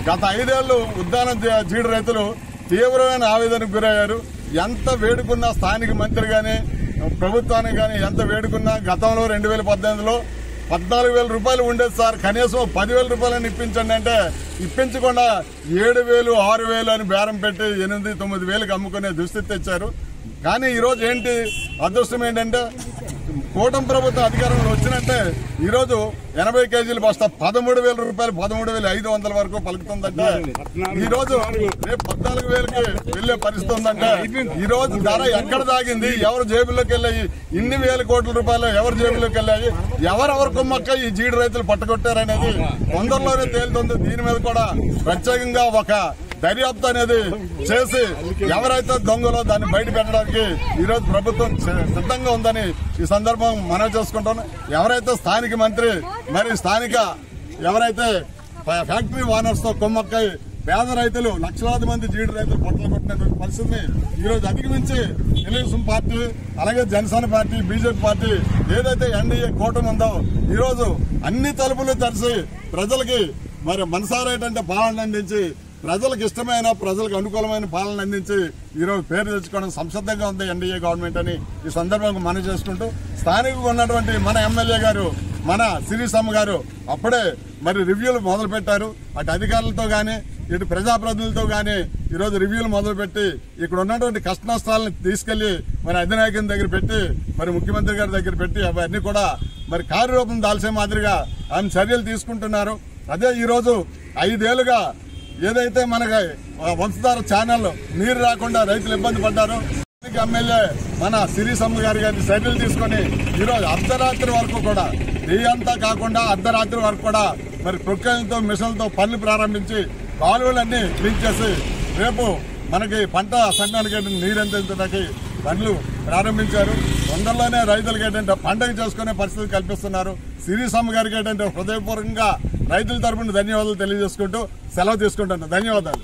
గత 5 ఏళ్లు ఉద్దాన జీడి రైతులు తీవ్రమైన ఆవేదనకు గురయ్యారు. ఎంత వేడుకున్నా స్థానిక మంత్రి గాని ప్రభుత్వానికి గాని ఎంత వేడుకున్నా గతంలో 2018లో 14,000 రూపాయలు ఉండేది సార్, కనీసం 10,000 రూపాయలని ఇప్పించండి అంటే ఇప్పించకుండా 7,000, 6,000 అని బేరం పెట్టి 8,000, 9,000కి అమ్ముకునే దుస్థితి తెచ్చారు. కానీ ఈరోజు ఏంటి అదృష్టం ఏంటంటే కూటమి ప్రభుత్వం అధికారంలో వచ్చినట్టే ఈరోజు 80 కేజీల బస్తా 13,000 రూపాయలు, 13,500 వరకు పలుకుతుందంటే ఈ రోజు రేపు 14,000కి వెళ్లే పరిస్థితి ఉందంటే ఈ రోజు ధర ఎక్కడ దాగింది, ఎవరు జేబుల్లోకి వెళ్ళాయి, ఇన్ని వేల కోట్ల రూపాయలు ఎవరు జేబుల్లోకి వెళ్ళాయి, ఎవరెవరు కుమ్మక్క ఈ జీడి రైతులు పట్టుకొట్టారనేది తొందరలోనే తేలుతుంది. దీని మీద కూడా ప్రత్యేకంగా ఒక దర్యాప్తు అనేది చేసి ఎవరైతే దొంగలో దాన్ని బయట పెట్టడానికి ఈ రోజు ప్రభుత్వం సిద్ధంగా ఉందని ఈ సందర్భం మనవి చేసుకుంటాను. ఎవరైతే స్థానిక మంత్రి మరి స్థానిక ఎవరైతే ఫ్యాక్టరీ ఓనర్స్ తో కుమ్మక్కై పేద రైతులు లక్షలాది మంది జీడి రైతులు పొట్టలు కొట్టినటువంటి పరిస్థితిని ఈ రోజు అధిగమించి తెలుగుదేశం పార్టీ అలాగే జనసేన పార్టీ బీజేపీ పార్టీ ఏదైతే ఎన్డీఏ కూటమి ఉందో ఈ రోజు అన్ని తలుపులు తెరిచి ప్రజలకి మరి మనసారేటంటే పాలన అందించి ప్రజలకు ఇష్టమైన ప్రజలకు అనుకూలమైన పాలన అందించి ఈరోజు పేరు తెచ్చుకోవడం సంసిద్ధంగా ఉంది ఎన్డీఏ గవర్నమెంట్ అని ఈ సందర్భంగా మనవి చేసుకుంటూ స్థానికంగా ఉన్నటువంటి మన ఎమ్మెల్యే గారు మన శిరీషమ్మ గారు అప్పుడే మరి రివ్యూలు మొదలు పెట్టారు. అటు అధికారులతో గాని ఇటు ప్రజాప్రతినిధులతో గాని ఈరోజు రివ్యూలు మొదలుపెట్టి ఇక్కడ ఉన్నటువంటి కష్ట నష్టాలను తీసుకెళ్లి మరి అధినాయకుని దగ్గర పెట్టి మరి ముఖ్యమంత్రి గారి దగ్గర పెట్టి అవన్నీ కూడా మరి కార్యరూపం దాల్చే మాదిరిగా ఆయన చర్యలు తీసుకుంటున్నారు. అదే ఈరోజు 5 ఏళ్లుగా ఏదైతే మనకి వంశధార ఛానల్ నీరు రాకుండా రైతులు ఇబ్బంది పడ్డారో ఎమ్మెల్యే మన శిరీషమ్మ గారి చర్యలు తీసుకుని ఈరోజు అర్ధరాత్రి వరకు కూడా అంతా కాకుండా అర్ధరాత్రి వరకు కూడా మరి ప్రొక్లైన్లతో మిషన్లతో పనులు ప్రారంభించి కాలువలన్నీ క్లీన్ చేసి రేపు మనకి పంట సంఘానికి నీరందించడానికి పనులు ప్రారంభించారు. తొందరలోనే రైతులకి ఏంటంటే పండుగ చేసుకునే పరిస్థితి కల్పిస్తున్నారు. శిరీషమ్మ గారికి ఏంటంటే హృదయపూర్వకంగా రైతుల తరపున ధన్యవాదాలు తెలియజేసుకుంటూ సెలవు తీసుకుంటున్నాను. ధన్యవాదాలు.